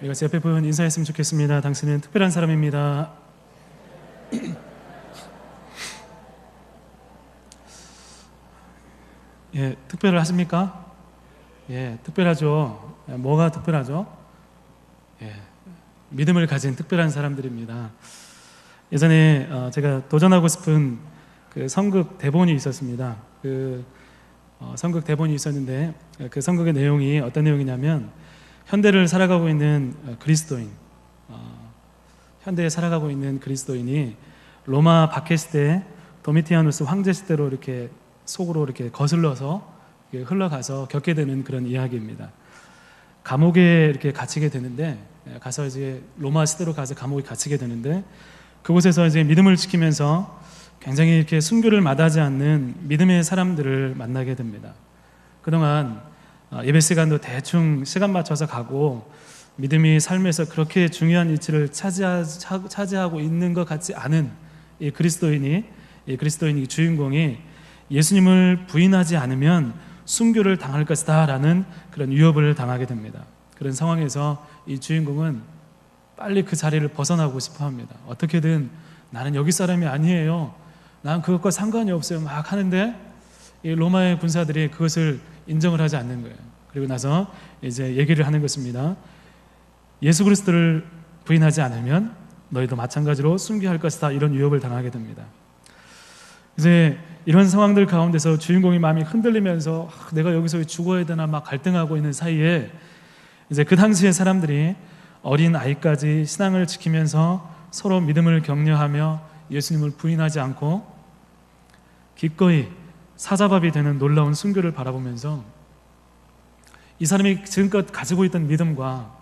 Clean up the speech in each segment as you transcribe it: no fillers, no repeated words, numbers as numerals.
우리가 제 옆에 분 인사했으면 좋겠습니다. 당신은 특별한 사람입니다. 예, 특별하십니까? 예, 특별하죠. 뭐가 특별하죠? 예, 믿음을 가진 특별한 사람들입니다. 예전에 제가 도전하고 싶은 그 선극 대본이 있었습니다. 선극 대본이 있었는데 그 선극의 내용이 어떤 내용이냐면 현대를 살아가고 있는 그리스도인, 현대에 살아가고 있는 그리스도인이 로마 박해시대 도미티아누스 황제 시대로 이렇게 속으로 이렇게 거슬러서 흘러가서 겪게 되는 그런 이야기입니다. 감옥에 이렇게 갇히게 되는데, 가서 이제 로마 시대로 가서 감옥에 갇히게 되는데, 그곳에서 이제 믿음을 지키면서 굉장히 이렇게 순교를 마다하지 않는 믿음의 사람들을 만나게 됩니다. 그동안 예배 시간도 대충 시간 맞춰서 가고 믿음이 삶에서 그렇게 중요한 위치를 차지하고 있는 것 같지 않은 이 그리스도인이 주인공이 예수님을 부인하지 않으면 순교를 당할 것이다 라는 그런 위협을 당하게 됩니다. 그런 상황에서 이 주인공은 빨리 그 자리를 벗어나고 싶어 합니다. 어떻게든 나는 여기 사람이 아니에요, 난 그것과 상관이 없어요 막 하는데 이 로마의 군사들이 그것을 인정을 하지 않는 거예요. 그리고 나서 이제 얘기를 하는 것입니다. 예수 그리스도를 부인하지 않으면 너희도 마찬가지로 순교할 것이다, 이런 위협을 당하게 됩니다. 이제 이런 상황들 가운데서 주인공이 마음이 흔들리면서 내가 여기서 죽어야 되나 막 갈등하고 있는 사이에 이제 그 당시의 사람들이 어린 아이까지 신앙을 지키면서 서로 믿음을 격려하며 예수님을 부인하지 않고 기꺼이 사자밥이 되는 놀라운 순교를 바라보면서 이 사람이 지금껏 가지고 있던 믿음과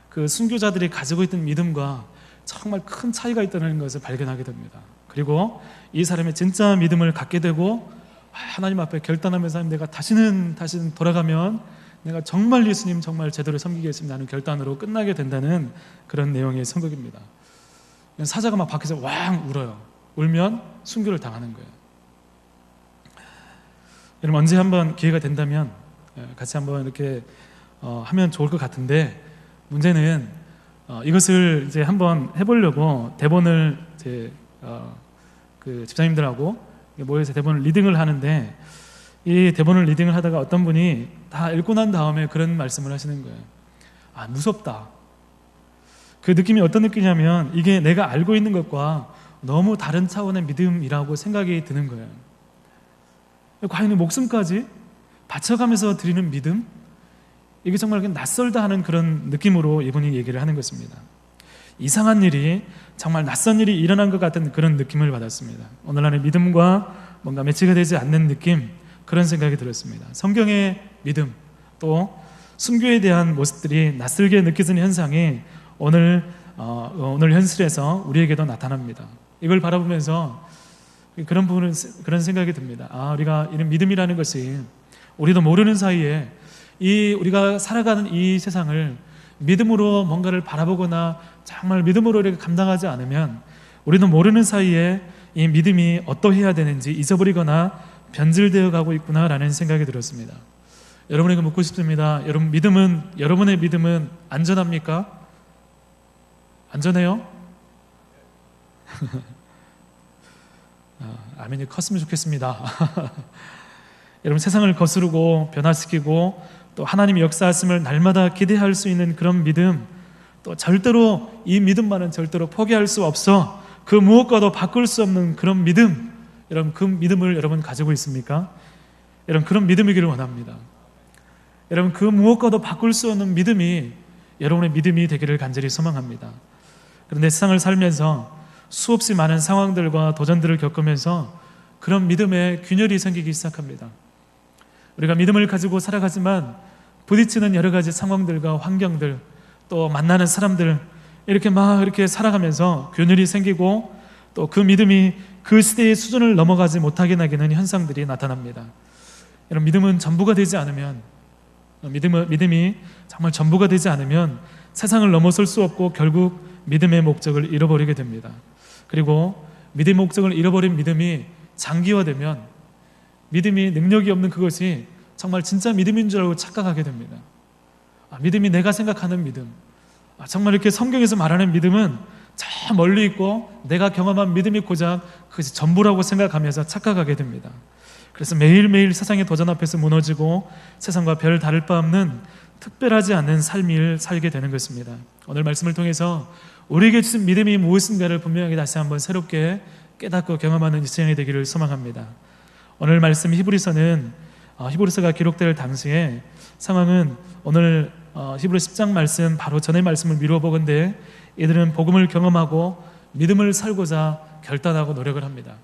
그 순교자들이 가지고 있던 믿음과 정말 큰 차이가 있다는 것을 발견하게 됩니다. 그리고 이 사람이 진짜 믿음을 갖게 되고 하나님 앞에 결단하면서 내가 다시는 돌아가면 내가 정말 예수님 정말 제대로 섬기겠습니다 하는 결단으로 끝나게 된다는 그런 내용의 선곡입니다. 사자가 막 밖에서 왕 울어요. 울면 순교를 당하는 거예요. 여러분 언제 한번 기회가 된다면 같이 한번 이렇게 하면 좋을 것 같은데, 문제는 이것을 이제 한번 해보려고 대본을 이제 그 집사님들하고 모여서 대본을 리딩을 하는데, 이 대본을 리딩을 하다가 어떤 분이 다 읽고 난 다음에 그런 말씀을 하시는 거예요. 아, 무섭다. 그 느낌이 어떤 느낌이냐면 이게 내가 알고 있는 것과 너무 다른 차원의 믿음이라고 생각이 드는 거예요. 과연 목숨까지 바쳐가면서 드리는 믿음, 이게 정말 낯설다 하는 그런 느낌으로 이분이 얘기를 하는 것입니다. 이상한 일이, 정말 낯선 일이 일어난 것 같은 그런 느낌을 받았습니다. 오늘날의 믿음과 뭔가 매치가 되지 않는 느낌, 그런 생각이 들었습니다. 성경의 믿음, 또 순교에 대한 모습들이 낯설게 느껴지는 현상이 오늘 현실에서 우리에게도 나타납니다. 이걸 바라보면서 그런 생각이 듭니다. 우리가 이런 믿음이라는 것이 우리도 모르는 사이에 우리가 살아가는 이 세상을 믿음으로 뭔가를 바라보거나 정말 믿음으로 이렇게 감당하지 않으면 우리도 모르는 사이에 이 믿음이 어떠해야 되는지 잊어버리거나 변질되어 가고 있구나라는 생각이 들었습니다. 여러분에게 묻고 싶습니다. 여러분의 믿음은 안전합니까? 안전해요? 아멘이 컸으면 좋겠습니다. 여러분, 세상을 거스르고 변화시키고 또 하나님의 역사하심을 날마다 기대할 수 있는 그런 믿음, 또 절대로 이 믿음만은 절대로 포기할 수 없어, 그 무엇과도 바꿀 수 없는 그런 믿음, 여러분 그 믿음을 여러분 가지고 있습니까? 여러분 그런 믿음이기를 원합니다. 여러분 그 무엇과도 바꿀 수 없는 믿음이 여러분의 믿음이 되기를 간절히 소망합니다. 그런데 세상을 살면서 수없이 많은 상황들과 도전들을 겪으면서 그런 믿음에 균열이 생기기 시작합니다. 우리가 믿음을 가지고 살아가지만 부딪히는 여러 가지 상황들과 환경들, 또 만나는 사람들, 이렇게 살아가면서 균열이 생기고 또 그 믿음이 그 시대의 수준을 넘어가지 못하게 나기는 현상들이 나타납니다. 여러분, 믿음은 전부가 되지 않으면, 믿음이 정말 전부가 되지 않으면 세상을 넘어설 수 없고 결국 믿음의 목적을 잃어버리게 됩니다. 그리고 믿음의 목적을 잃어버린 믿음이 장기화되면 믿음이 능력이 없는 그것이 정말 진짜 믿음인 줄 알고 착각하게 됩니다. 믿음이 내가 생각하는 믿음, 정말 이렇게 성경에서 말하는 믿음은 저 멀리 있고 내가 경험한 믿음이 고작 그것이 전부라고 생각하면서 착각하게 됩니다. 그래서 매일매일 세상의 도전 앞에서 무너지고 세상과 별 다를 바 없는 특별하지 않은 삶을 살게 되는 것입니다. 오늘 말씀을 통해서 우리에게 주신 믿음이 무엇인가를 분명하게 다시 한번 새롭게 깨닫고 경험하는 이 시간이 되기를 소망합니다. 오늘 말씀 히브리서는 히브리서가 기록될 당시에 상황은 오늘 히브리 10장 말씀 바로 전의 말씀을 미루어 보건대 이들은 복음을 경험하고 믿음을 살고자 결단하고 노력을 합니다.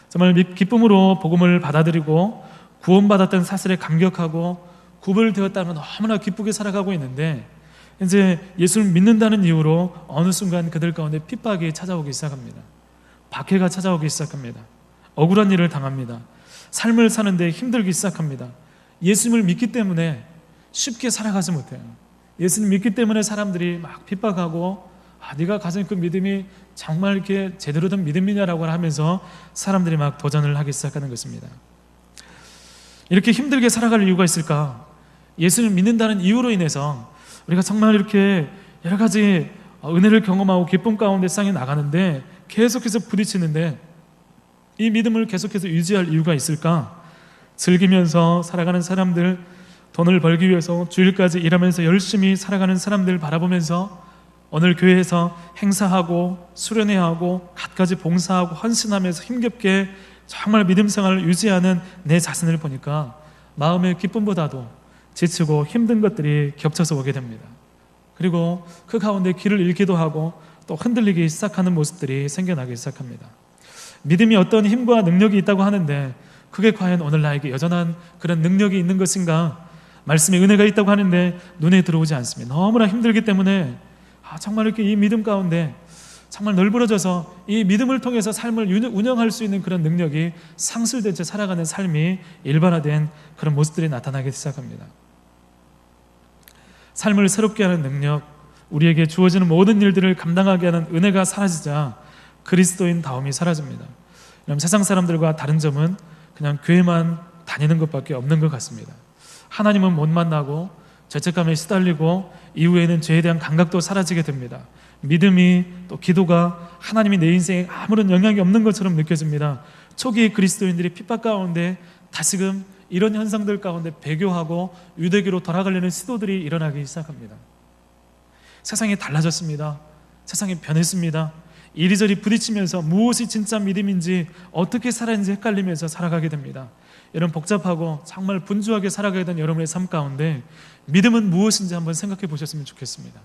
정말 기쁨으로 복음을 받아들이고 구원받았던 사실에 감격하고 구별되었다는 건 너무나 기쁘게 살아가고 있는데 이제 예수를 믿는다는 이유로 어느 순간 그들 가운데 핍박이 찾아오기 시작합니다. 박해가 찾아오기 시작합니다. 억울한 일을 당합니다. 삶을 사는데 힘들기 시작합니다. 예수님을 믿기 때문에 쉽게 살아가지 못해요. 예수님 믿기 때문에 사람들이 막 핍박하고 네가 가진 그 믿음이 정말 이렇게 제대로 된 믿음이냐라고 하면서 사람들이 막 도전을 하기 시작하는 것입니다. 이렇게 힘들게 살아갈 이유가 있을까? 예수님을 믿는다는 이유로 인해서 우리가 정말 이렇게 여러 가지 은혜를 경험하고 기쁨 가운데 세상에 나가는데 계속해서 부딪히는데 이 믿음을 계속해서 유지할 이유가 있을까? 즐기면서 살아가는 사람들, 돈을 벌기 위해서 주일까지 일하면서 열심히 살아가는 사람들 바라보면서 오늘 교회에서 행사하고 수련회하고 갖가지 봉사하고 헌신하면서 힘겹게 정말 믿음 생활을 유지하는 내 자신을 보니까 마음의 기쁨보다도 지치고 힘든 것들이 겹쳐서 오게 됩니다. 그리고 그 가운데 길을 잃기도 하고 또 흔들리기 시작하는 모습들이 생겨나기 시작합니다. 믿음이 어떤 힘과 능력이 있다고 하는데 그게 과연 오늘 나에게 여전한 그런 능력이 있는 것인가? 말씀의 은혜가 있다고 하는데 눈에 들어오지 않습니다. 너무나 힘들기 때문에 정말 이렇게 이 믿음 가운데 정말 널브러져서 이 믿음을 통해서 삶을 운영할 수 있는 그런 능력이 상실된 채 살아가는 삶이 일반화된 그런 모습들이 나타나기 시작합니다. 삶을 새롭게 하는 능력, 우리에게 주어지는 모든 일들을 감당하게 하는 은혜가 사라지자 그리스도인다움이 사라집니다. 그럼 세상 사람들과 다른 점은 그냥 교회만 다니는 것밖에 없는 것 같습니다. 하나님은 못 만나고 죄책감에 시달리고 이후에는 죄에 대한 감각도 사라지게 됩니다. 믿음이 또 기도가 하나님이 내 인생에 아무런 영향이 없는 것처럼 느껴집니다. 초기 그리스도인들이 핍박 가운데 다시금 이런 현상들 가운데 배교하고 유대교로 돌아가려는 시도들이 일어나기 시작합니다. 세상이 달라졌습니다. 세상이 변했습니다. 이리저리 부딪히면서 무엇이 진짜 믿음인지 어떻게 살아야하는지 헷갈리면서 살아가게 됩니다. 이런 복잡하고 정말 분주하게 살아가게 된 여러분의 삶 가운데 믿음은 무엇인지 한번 생각해 보셨으면 좋겠습니다.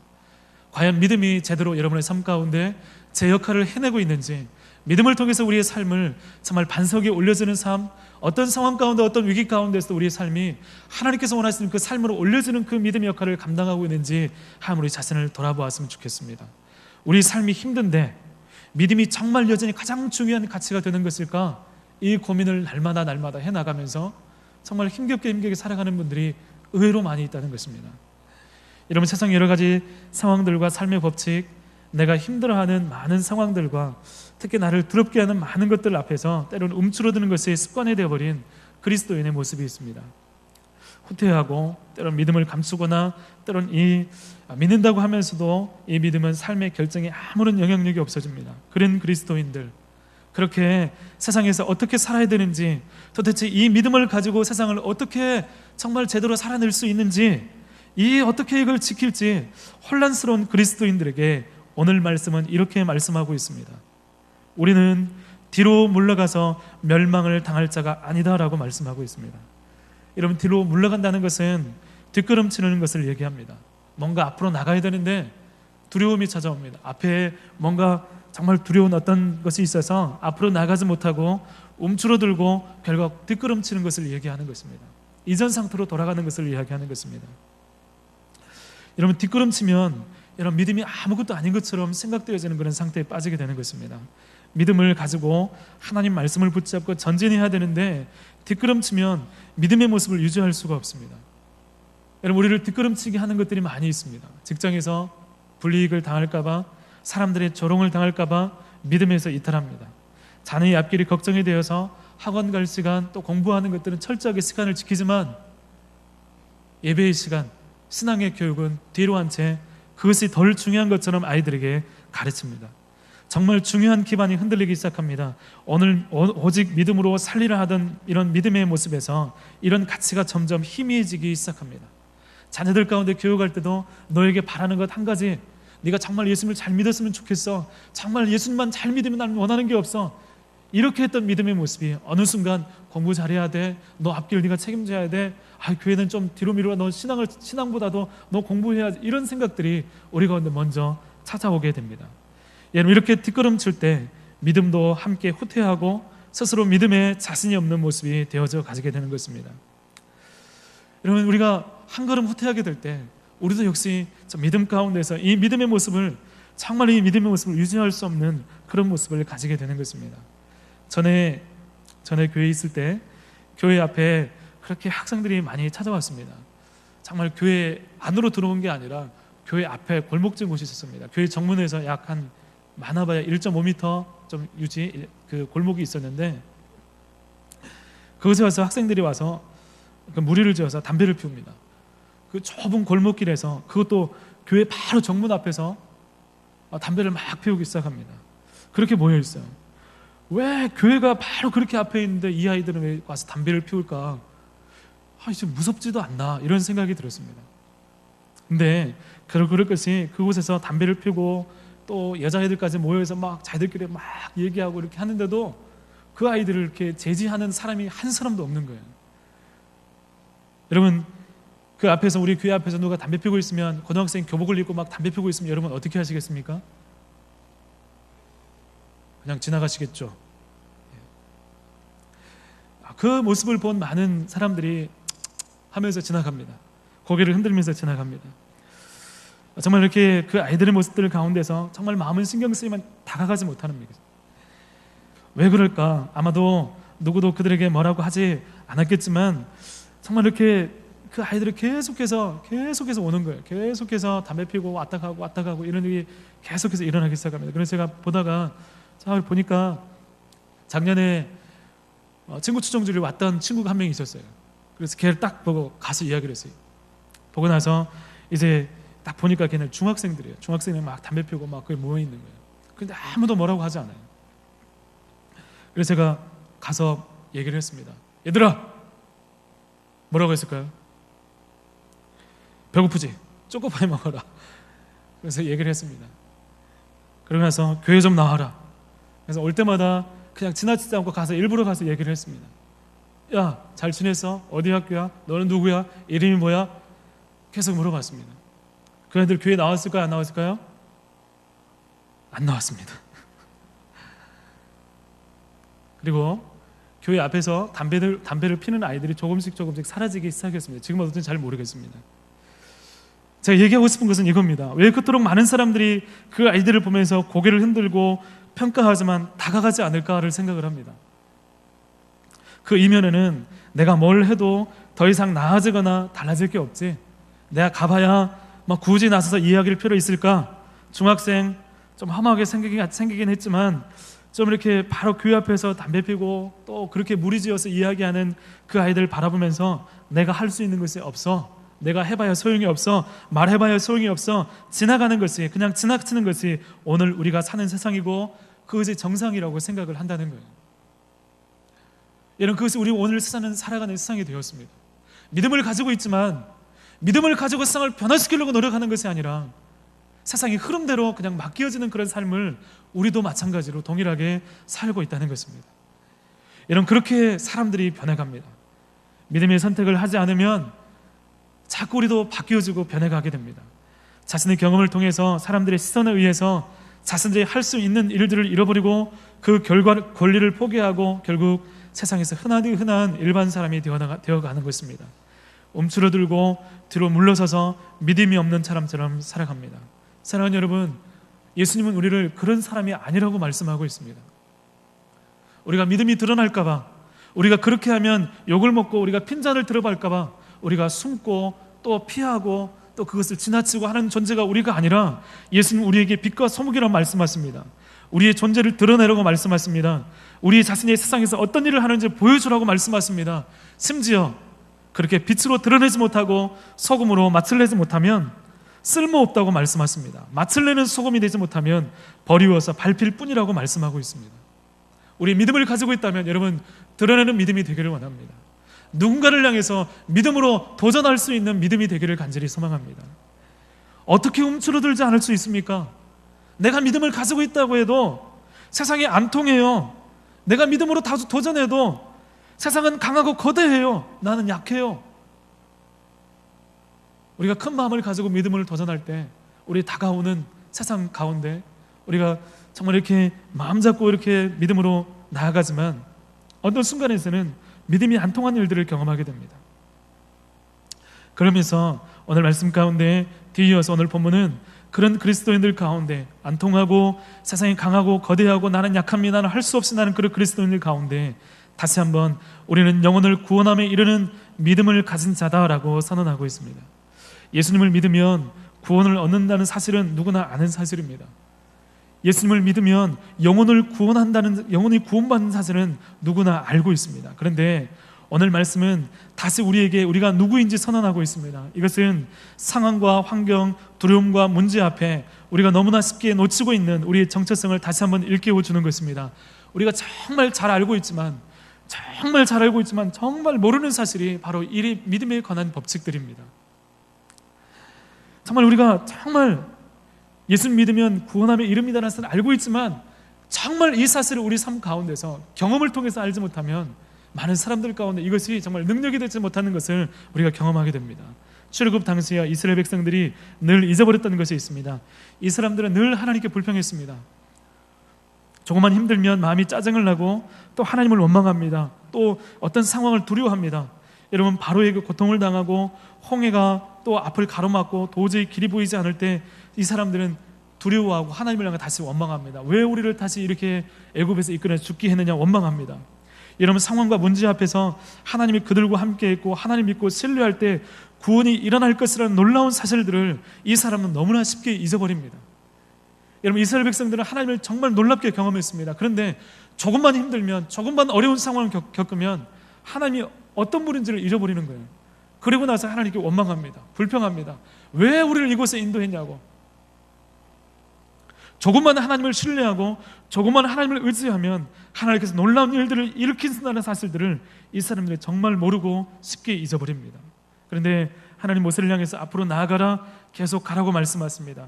과연 믿음이 제대로 여러분의 삶 가운데 제 역할을 해내고 있는지, 믿음을 통해서 우리의 삶을 정말 반석에 올려주는 삶, 어떤 상황 가운데 어떤 위기 가운데서도 우리의 삶이 하나님께서 원하시는 그 삶으로 올려주는 그 믿음의 역할을 감당하고 있는지 한번 우리 자신을 돌아보았으면 좋겠습니다. 우리 삶이 힘든데 믿음이 정말 여전히 가장 중요한 가치가 되는 것일까? 이 고민을 날마다 해나가면서 정말 힘겹게 살아가는 분들이 의외로 많이 있다는 것입니다. 여러분, 세상 여러 가지 상황들과 삶의 법칙, 내가 힘들어하는 많은 상황들과 특히 나를 두렵게 하는 많은 것들 앞에서 때로는 움츠러드는 것이 습관이 되어버린 그리스도인의 모습이 있습니다. 후퇴하고 때로는 믿음을 감추거나 때로는 믿는다고 하면서도 이 믿음은 삶의 결정에 아무런 영향력이 없어집니다. 그런 그리스도인들, 그렇게 세상에서 어떻게 살아야 되는지, 도대체 이 믿음을 가지고 세상을 어떻게 정말 제대로 살아낼 수 있는지, 어떻게 이걸 지킬지 혼란스러운 그리스도인들에게 오늘 말씀은 이렇게 말씀하고 있습니다. 우리는 뒤로 물러가서 멸망을 당할 자가 아니다라고 말씀하고 있습니다. 여러분, 뒤로 물러간다는 것은 뒷걸음치는 것을 얘기합니다. 뭔가 앞으로 나가야 되는데 두려움이 찾아옵니다. 앞에 뭔가 정말 두려운 어떤 것이 있어서 앞으로 나가지 못하고 움츠러들고 결국 뒷걸음치는 것을 얘기하는 것입니다. 이전 상태로 돌아가는 것을 이야기하는 것입니다. 여러분, 뒷걸음치면 여러분 믿음이 아무것도 아닌 것처럼 생각되어지는 그런 상태에 빠지게 되는 것입니다. 믿음을 가지고 하나님 말씀을 붙잡고 전진해야 되는데 뒷걸음치면 믿음의 모습을 유지할 수가 없습니다. 여러분, 우리를 뒷걸음치게 하는 것들이 많이 있습니다. 직장에서 불이익을 당할까봐, 사람들의 조롱을 당할까봐 믿음에서 이탈합니다. 자녀의 앞길이 걱정이 되어서 학원 갈 시간, 또 공부하는 것들은 철저하게 시간을 지키지만 예배의 시간, 신앙의 교육은 뒤로 한 채 그것이 덜 중요한 것처럼 아이들에게 가르칩니다. 정말 중요한 기반이 흔들리기 시작합니다. 오늘 오직 믿음으로 살리라 하던 이런 믿음의 모습에서 이런 가치가 점점 희미해지기 시작합니다. 자녀들 가운데 교육할 때도 너에게 바라는 것 한 가지, 네가 정말 예수님을 잘 믿었으면 좋겠어, 정말 예수님만 잘 믿으면 나는 원하는 게 없어, 이렇게 했던 믿음의 모습이 어느 순간 공부 잘해야 돼, 너 앞길 네가 책임져야 돼, 교회는 좀 뒤로 미루라, 너 신앙보다도 너 공부해야지, 이런 생각들이 우리 가운데 먼저 찾아오게 됩니다. 여러분, 이렇게 뒷걸음칠 때 믿음도 함께 후퇴하고 스스로 믿음에 자신이 없는 모습이 되어져 가지게 되는 것입니다. 여러분, 우리가 한 걸음 후퇴하게 될 때 우리도 역시 저 믿음 가운데서 이 믿음의 모습을, 정말 이 믿음의 모습을 유지할 수 없는 그런 모습을 가지게 되는 것입니다. 전에 교회에 있을 때 교회 앞에 그렇게 학생들이 많이 찾아왔습니다. 정말 교회 안으로 들어온 게 아니라 교회 앞에 골목진 곳이 있었습니다. 교회 정문에서 약 한 많아봐야 1.5m 좀 유지 그 골목이 있었는데, 그곳에 와서 학생들이 와서 그 무리를 지어서 담배를 피웁니다. 그 좁은 골목길에서, 그것도 교회 바로 정문 앞에서 담배를 막 피우기 시작합니다. 그렇게 모여 있어요. 왜 교회가 바로 그렇게 앞에 있는데 이 아이들은 왜 와서 담배를 피울까? 이제 무섭지도 않나, 이런 생각이 들었습니다. 근데 그럴 것이, 그곳에서 담배를 피우고 또 여자애들까지 모여서 막 자기들끼리 막 얘기하고 이렇게 하는데도 그 아이들을 이렇게 제지하는 사람이 한 사람도 없는 거예요. 여러분, 그 앞에서, 우리 교회 앞에서 누가 담배 피우고 있으면, 고등학생 교복을 입고 막 담배 피우고 있으면 여러분 어떻게 하시겠습니까? 그냥 지나가시겠죠. 그 모습을 본 많은 사람들이 하면서 지나갑니다. 고개를 흔들면서 지나갑니다. 정말 이렇게 그 아이들의 모습들 가운데서 정말 마음은 신경 쓰이만 다가가지 못하는 거죠. 왜 그럴까? 아마도 누구도 그들에게 뭐라고 하지 않았겠지만 정말 이렇게 그 아이들이 계속해서 오는 거예요. 계속해서 담배 피우고 왔다 가고 이런 일이 계속해서 일어나기 시작합니다. 그래서 제가 보다가 잘 보니까 작년에 친구 추정주를 왔던 친구가 한 명이 있었어요. 그래서 걔를 딱 보고 가서 이야기를 했어요. 보고 나서 이제 딱 보니까 걔는 중학생들이에요. 중학생이 막 담배 피우고 막 거기 모여 있는 거예요. 근데 아무도 뭐라고 하지 않아요. 그래서 제가 가서 얘기를 했습니다. 얘들아, 뭐라고 했을까요? 배고프지? 초코파이 먹어라. 그래서 얘기를 했습니다. 그러고 나서 교회 좀 나와라. 그래서 올 때마다 그냥 지나치지 않고 가서 일부러 가서 얘기를 했습니다. 야, 잘 지냈어? 어디 학교야? 너는 누구야? 이름이 뭐야? 계속 물어봤습니다. 그 애들 교회 나왔을까요? 안 나왔을까요? 안 나왔습니다. 그리고 교회 앞에서 담배를 피는 아이들이 조금씩 사라지기 시작했습니다. 지금 어떤지 잘 모르겠습니다. 제가 얘기하고 싶은 것은 이겁니다. 왜 그토록 많은 사람들이 그 아이들을 보면서 고개를 흔들고 평가하지만 다가가지 않을까를 생각을 합니다. 그 이면에는 내가 뭘 해도 더 이상 나아지거나 달라질 게 없지, 내가 가봐야 막 굳이 나서서 이야기할 필요 있을까? 중학생 좀 험하게 생기긴 했지만 좀 이렇게 바로 교회 앞에서 담배 피고 또 그렇게 무리지어서 이야기하는 그 아이들 바라보면서 내가 할 수 있는 것이 없어, 내가 해봐야 소용이 없어, 말해봐야 소용이 없어, 지나가는 것이, 그냥 지나치는 것이 오늘 우리가 사는 세상이고 그것이 정상이라고 생각을 한다는 거예요. 여러분, 그것이 우리 오늘 살아가는 세상이 되었습니다. 믿음을 가지고 있지만 믿음을 가지고 세상을 변화시키려고 노력하는 것이 아니라 세상의 흐름대로 그냥 맡겨지는 그런 삶을 우리도 마찬가지로 동일하게 살고 있다는 것입니다. 여러분, 그렇게 사람들이 변해갑니다. 믿음의 선택을 하지 않으면 자꾸 우리도 바뀌어지고 변해가게 됩니다. 자신의 경험을 통해서 사람들의 시선에 의해서 자신들이 할 수 있는 일들을 잃어버리고 그 결과 권리를 포기하고 결국 세상에서 흔한 일반 사람이 되어가는 것입니다. 움츠러들고 뒤로 물러서서 믿음이 없는 사람처럼 살아갑니다. 사랑하는 여러분, 예수님은 우리를 그런 사람이 아니라고 말씀하고 있습니다. 우리가 믿음이 드러날까 봐, 우리가 그렇게 하면 욕을 먹고 우리가 핀잔을 들어갈까 봐 우리가 숨고 또 피하고 또 그것을 지나치고 하는 존재가 우리가 아니라 예수님 우리에게 빛과 소목이라고 말씀하십니다. 우리의 존재를 드러내라고 말씀하십니다. 우리 자신이 세상에서 어떤 일을 하는지 보여주라고 말씀하십니다. 심지어 그렇게 빛으로 드러내지 못하고 소금으로 맛을 내지 못하면 쓸모없다고 말씀하십니다. 맛을 내는 소금이 되지 못하면 버리워서 밟힐 뿐이라고 말씀하고 있습니다. 우리 믿음을 가지고 있다면 여러분, 드러내는 믿음이 되기를 원합니다. 누군가를 향해서 믿음으로 도전할 수 있는 믿음이 되기를 간절히 소망합니다. 어떻게 움츠러들지 않을 수 있습니까? 내가 믿음을 가지고 있다고 해도 세상이 안 통해요. 내가 믿음으로 도전해도 세상은 강하고 거대해요. 나는 약해요. 우리가 큰 마음을 가지고 믿음을 도전할 때 우리 다가오는 세상 가운데 우리가 정말 이렇게 마음 잡고 이렇게 믿음으로 나아가지만 어떤 순간에서는 믿음이 안 통하는 일들을 경험하게 됩니다. 그러면서 오늘 말씀 가운데 뒤이어서 오늘 본문은 그런 그리스도인들 가운데 안 통하고 세상이 강하고 거대하고 나는 약합니다, 나는 할 수 없이 나는 그런 그리스도인들 가운데 다시 한번 우리는 영혼을 구원함에 이르는 믿음을 가진 자다라고 선언하고 있습니다. 예수님을 믿으면 구원을 얻는다는 사실은 누구나 아는 사실입니다. 예수님을 믿으면 영혼이 구원받는 사실은 누구나 알고 있습니다. 그런데 오늘 말씀은 다시 우리가 누구인지 선언하고 있습니다. 이것은 상황과 환경, 두려움과 문제 앞에 우리가 너무나 쉽게 놓치고 있는 우리의 정체성을 다시 한번 일깨워 주는 것입니다. 우리가 정말 잘 알고 있지만 정말 모르는 사실이 바로 이 믿음에 관한 법칙들입니다. 정말 우리가 정말 예수 믿으면 구원함에 이릅니다라는 사실을 알고 있지만 정말 이 사실을 우리 삶 가운데서 경험을 통해서 알지 못하면 많은 사람들 가운데 이것이 정말 능력이 되지 못하는 것을 우리가 경험하게 됩니다. 출애굽 당시에 이스라엘 백성들이 늘 잊어버렸던 것이 있습니다. 이 사람들은 늘 하나님께 불평했습니다. 조금만 힘들면 마음이 짜증을 나고 또 하나님을 원망합니다. 또 어떤 상황을 두려워합니다. 여러분, 바로의 그 고통을 당하고 홍해가 또 앞을 가로막고 도저히 길이 보이지 않을 때 이 사람들은 두려워하고 하나님을 향해 다시 원망합니다. 왜 우리를 다시 이렇게 애굽에서 이끌어 죽게 했느냐 원망합니다. 여러분, 상황과 문제 앞에서 하나님이 그들과 함께 있고 하나님 믿고 신뢰할 때 구원이 일어날 것이라는 놀라운 사실들을 이 사람은 너무나 쉽게 잊어버립니다. 여러분, 이스라엘 백성들은 하나님을 정말 놀랍게 경험했습니다. 그런데 조금만 힘들면, 조금만 어려운 상황을 겪으면 하나님이 어떤 분인지를 잃어버리는 거예요. 그리고 나서 하나님께 원망합니다. 불평합니다. 왜 우리를 이곳에 인도했냐고. 조금만 하나님을 신뢰하고 조금만 하나님을 의지하면 하나님께서 놀라운 일들을 일으킨다는 사실들을 이 사람들이 정말 모르고 쉽게 잊어버립니다. 그런데 하나님 모세를 향해서 앞으로 나아가라, 계속 가라고 말씀하십니다.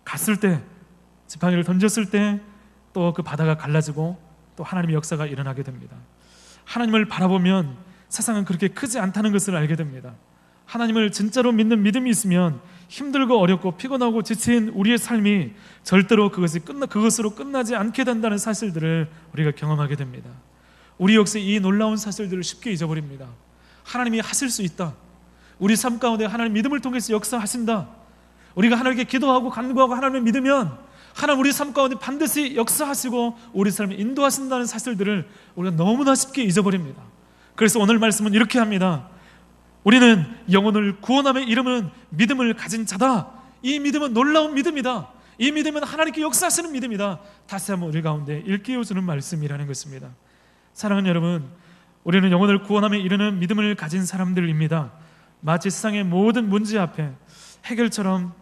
갔을 때, 지팡이를 던졌을 때 또 그 바다가 갈라지고 또 하나님의 역사가 일어나게 됩니다. 하나님을 바라보면 세상은 그렇게 크지 않다는 것을 알게 됩니다. 하나님을 진짜로 믿는 믿음이 있으면 힘들고 어렵고 피곤하고 지친 우리의 삶이 절대로 그것으로 끝나지 않게 된다는 사실들을 우리가 경험하게 됩니다. 우리 역시 이 놀라운 사실들을 쉽게 잊어버립니다. 하나님이 하실 수 있다. 우리 삶 가운데 하나님 믿음을 통해서 역사하신다. 우리가 하나님께 기도하고 간구하고 하나님을 믿으면 하나님 우리 삶 가운데 반드시 역사하시고 우리 삶을 인도하신다는 사실들을 우리가 너무나 쉽게 잊어버립니다. 그래서 오늘 말씀은 이렇게 합니다. 우리는 영혼을 구원함에 이르는 믿음을 가진 자다. 이 믿음은 놀라운 믿음이다. 이 믿음은 하나님께 역사하시는 믿음이다. 다시 한번 우리 가운데 일깨워주는 말씀이라는 것입니다. 사랑하는 여러분, 우리는 영혼을 구원함에 이르는 믿음을 가진 사람들입니다. 마치 세상의 모든 문제 앞에 해결처럼,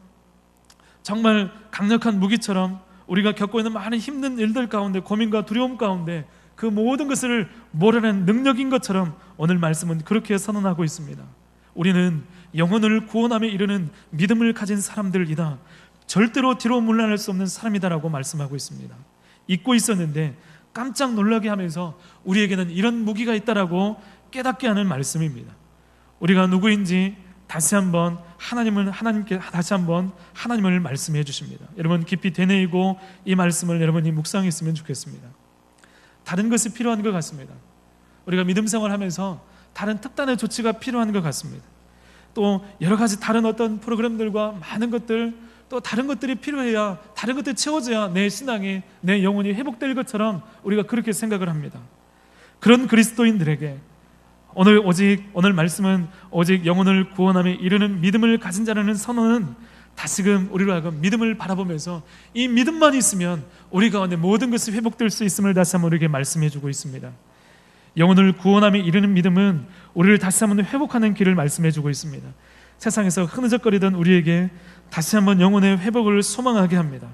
정말 강력한 무기처럼 우리가 겪고 있는 많은 힘든 일들 가운데, 고민과 두려움 가운데 그 모든 것을 몰아내는 능력인 것처럼 오늘 말씀은 그렇게 선언하고 있습니다. 우리는 영혼을 구원함에 이르는 믿음을 가진 사람들이다. 절대로 뒤로 물러날 수 없는 사람이다라고 말씀하고 있습니다. 잊고 있었는데 깜짝 놀라게 하면서 우리에게는 이런 무기가 있다라고 깨닫게 하는 말씀입니다. 우리가 누구인지 다시 한번 하나님께 다시 한번 하나님을 말씀해 주십니다. 여러분, 깊이 되뇌이고 이 말씀을 여러분이 묵상했으면 좋겠습니다. 다른 것이 필요한 것 같습니다. 우리가 믿음 생활하면서 다른 특단의 조치가 필요한 것 같습니다. 또 여러 가지 다른 어떤 프로그램들과 많은 것들, 또 다른 것들이 필요해야, 다른 것들이 채워져야 내 신앙이, 내 영혼이 회복될 것처럼 우리가 그렇게 생각을 합니다. 그런 그리스도인들에게 오늘 말씀은 오직 영혼을 구원함에 이르는 믿음을 가진 자라는 선언은 다시금 우리로 하여금 믿음을 바라보면서 이 믿음만 있으면 우리 가운데 모든 것이 회복될 수 있음을 다시 한번 우리에게 말씀해 주고 있습니다. 영혼을 구원함에 이르는 믿음은 우리를 다시 한번 회복하는 길을 말씀해 주고 있습니다. 세상에서 흐느적거리던 우리에게 다시 한번 영혼의 회복을 소망하게 합니다.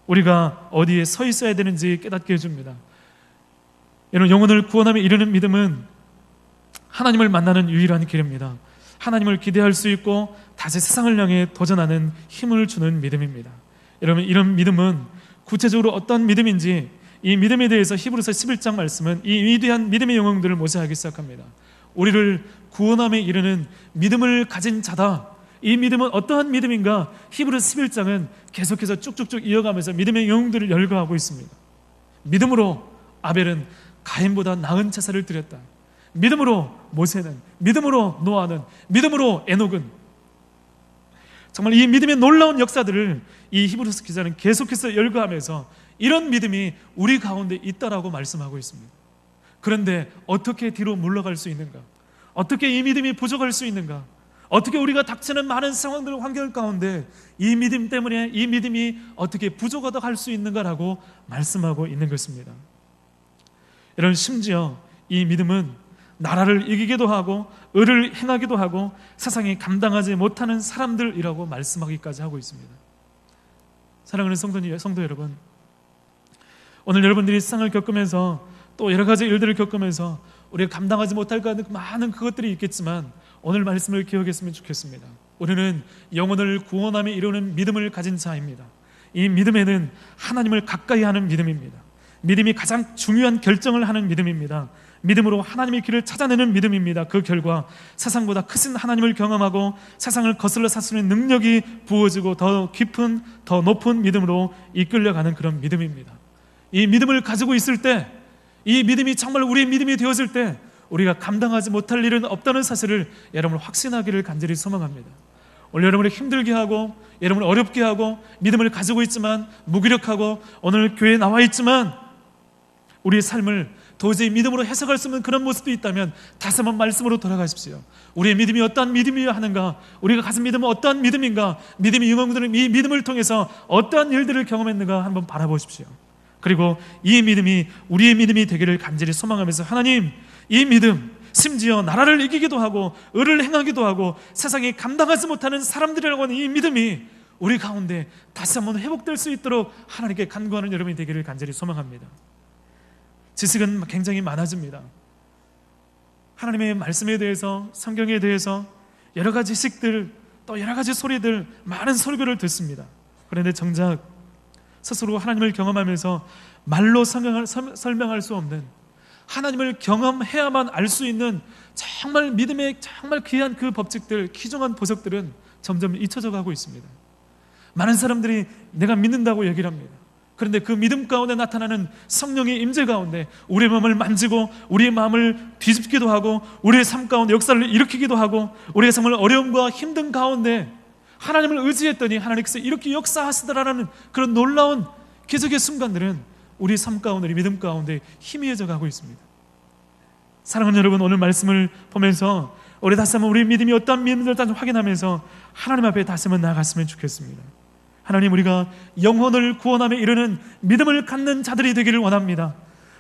우리가 어디에 서 있어야 되는지 깨닫게 해줍니다. 여러분, 영혼을 구원함에 이르는 믿음은 하나님을 만나는 유일한 길입니다. 하나님을 기대할 수 있고 다시 세상을 향해 도전하는 힘을 주는 믿음입니다. 여러분, 이런 믿음은 구체적으로 어떤 믿음인지 이 믿음에 대해서 히브리서 11장 말씀은 이 위대한 믿음의 영웅들을 모셔하기 시작합니다. 우리를 구원함에 이르는 믿음을 가진 자다. 이 믿음은 어떠한 믿음인가? 히브리서 11장은 계속해서 쭉쭉쭉 이어가면서 믿음의 영웅들을 열거하고 있습니다. 믿음으로 아벨은 가인보다 나은 제사를 드렸다. 믿음으로 모세는, 믿음으로 노아는, 믿음으로 에녹은, 정말 이 믿음의 놀라운 역사들을 이 히브리서 기자는 계속해서 열거하면서 이런 믿음이 우리 가운데 있다라고 말씀하고 있습니다. 그런데 어떻게 뒤로 물러갈 수 있는가? 어떻게 이 믿음이 부족할 수 있는가? 어떻게 우리가 닥치는 많은 상황들, 환경 가운데 이 믿음 때문에 이 믿음이 어떻게 부족하다 할 수 있는가라고 말씀하고 있는 것입니다. 여러분, 심지어 이 믿음은 나라를 이기기도 하고 의를 행하기도 하고 세상이 감당하지 못하는 사람들이라고 말씀하기까지 하고 있습니다. 사랑하는 성도 여러분, 오늘 여러분들이 세상을 겪으면서 또 여러 가지 일들을 겪으면서 우리가 감당하지 못할 많은 그것들이 있겠지만 오늘 말씀을 기억했으면 좋겠습니다. 우리는 영혼을 구원함에 이르는 믿음을 가진 자입니다. 이 믿음에는 하나님을 가까이 하는 믿음입니다. 믿음이 가장 중요한 결정을 하는 믿음입니다. 믿음으로 하나님의 길을 찾아내는 믿음입니다. 그 결과 세상보다 크신 하나님을 경험하고 세상을 거슬러 살 수 있는 능력이 부어지고 더 깊은, 더 높은 믿음으로 이끌려가는 그런 믿음입니다. 이 믿음을 가지고 있을 때, 이 믿음이 정말 우리의 믿음이 되어질 때 우리가 감당하지 못할 일은 없다는 사실을 여러분 확신하기를 간절히 소망합니다. 오늘 여러분을 힘들게 하고 여러분을 어렵게 하고 믿음을 가지고 있지만 무기력하고 오늘 교회에 나와 있지만 우리의 삶을 도저히 믿음으로 해석할 수 없는 그런 모습도 있다면 다시 한번 말씀으로 돌아가십시오. 우리의 믿음이 어떠한 믿음이어야 하는가? 우리가 가진 믿음은 어떠한 믿음인가? 믿음의 영웅들은 이 믿음을 통해서 어떠한 일들을 경험했는가 한번 바라보십시오. 그리고 이 믿음이 우리의 믿음이 되기를 간절히 소망하면서 하나님, 이 믿음, 심지어 나라를 이기기도 하고 의를 행하기도 하고 세상이 감당하지 못하는 사람들이라고 하는 이 믿음이 우리 가운데 다시 한번 회복될 수 있도록 하나님께 간구하는 여러분이 되기를 간절히 소망합니다. 지식은 굉장히 많아집니다. 하나님의 말씀에 대해서, 성경에 대해서 여러 가지 지식들, 또 여러 가지 소리들, 많은 설교를 듣습니다. 그런데 정작 스스로 하나님을 경험하면서 말로 설명할 수 없는, 하나님을 경험해야만 알 수 있는 정말 믿음의 정말 귀한 그 법칙들, 귀중한 보석들은 점점 잊혀져 가고 있습니다. 많은 사람들이 내가 믿는다고 얘기를 합니다. 그런데 그 믿음 가운데 나타나는 성령의 임재 가운데 우리의 마음을 만지고 우리의 마음을 뒤집기도 하고 우리의 삶 가운데 역사를 일으키기도 하고 우리의 정말 어려움과 힘든 가운데 하나님을 의지했더니 하나님께서 이렇게 역사하시더라라는 그런 놀라운 기적의 순간들은 우리 삶 가운데, 우리 믿음 가운데 희미해져 가고 있습니다. 사랑하는 여러분, 오늘 말씀을 보면서 우리 다시 한번 우리의 믿음이 어떠한 믿음인지를 다시 확인하면서 하나님 앞에 다시 한번 나아갔으면 좋겠습니다. 하나님, 우리가 영혼을 구원함에 이르는 믿음을 갖는 자들이 되기를 원합니다.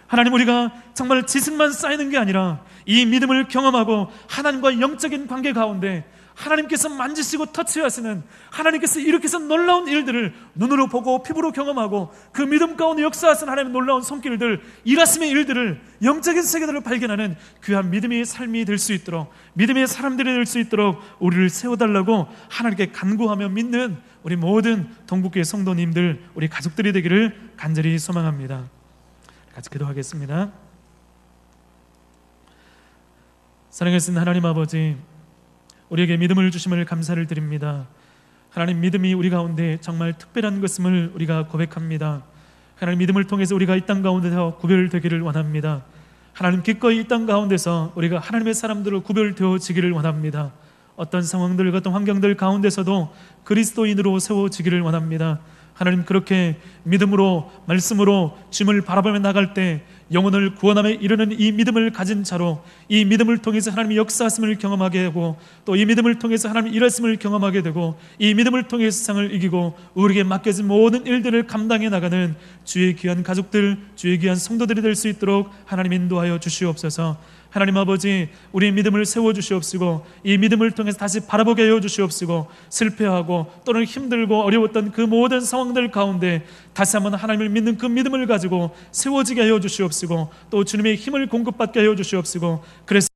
하나님, 우리가 정말 지식만 쌓이는 게 아니라 이 믿음을 경험하고 하나님과 영적인 관계 가운데 하나님께서 만지시고 터치하시는, 하나님께서 이렇게 해서 놀라운 일들을 눈으로 보고 피부로 경험하고 그 믿음 가운데 역사하시는 하나님의 놀라운 손길들, 일하심의 일들을, 영적인 세계들을 발견하는 귀한 믿음의 삶이 될 수 있도록, 믿음의 사람들이 될 수 있도록 우리를 세워달라고 하나님께 간구하며 믿는 우리 모든 동북교회 성도님들, 우리 가족들이 되기를 간절히 소망합니다. 같이 기도하겠습니다. 사랑하시는 하나님 아버지, 우리에게 믿음을 주심을 감사를 드립니다. 하나님, 믿음이 우리 가운데 정말 특별한 것임을 우리가 고백합니다. 하나님, 믿음을 통해서 우리가 이 땅 가운데서 구별되기를 원합니다. 하나님, 기꺼이 이 땅 가운데서 우리가 하나님의 사람들로 구별되어지기를 원합니다. 어떤 상황들, 어떤 환경들 가운데서도 그리스도인으로 세워지기를 원합니다. 하나님, 그렇게 믿음으로, 말씀으로 주님을 바라보며 나갈 때 영혼을 구원함에 이르는 이 믿음을 가진 자로, 이 믿음을 통해서 하나님의 역사하심을 경험하게 하고, 또 이 믿음을 통해서 하나님의 일하심을 경험하게 되고, 이 믿음을 통해서 세상을 이기고 우리에게 맡겨진 모든 일들을 감당해 나가는 주의 귀한 가족들, 주의 귀한 성도들이 될 수 있도록 하나님 인도하여 주시옵소서. 하나님 아버지, 우리의 믿음을 세워주시옵시고, 이 믿음을 통해서 다시 바라보게 하여 주시옵시고, 실패하고 또는 힘들고 어려웠던 그 모든 상황들 가운데 다시 한번 하나님을 믿는 그 믿음을 가지고 세워지게 하여 주시옵시고, 또 주님의 힘을 공급받게 하여 주시옵시고, 그래서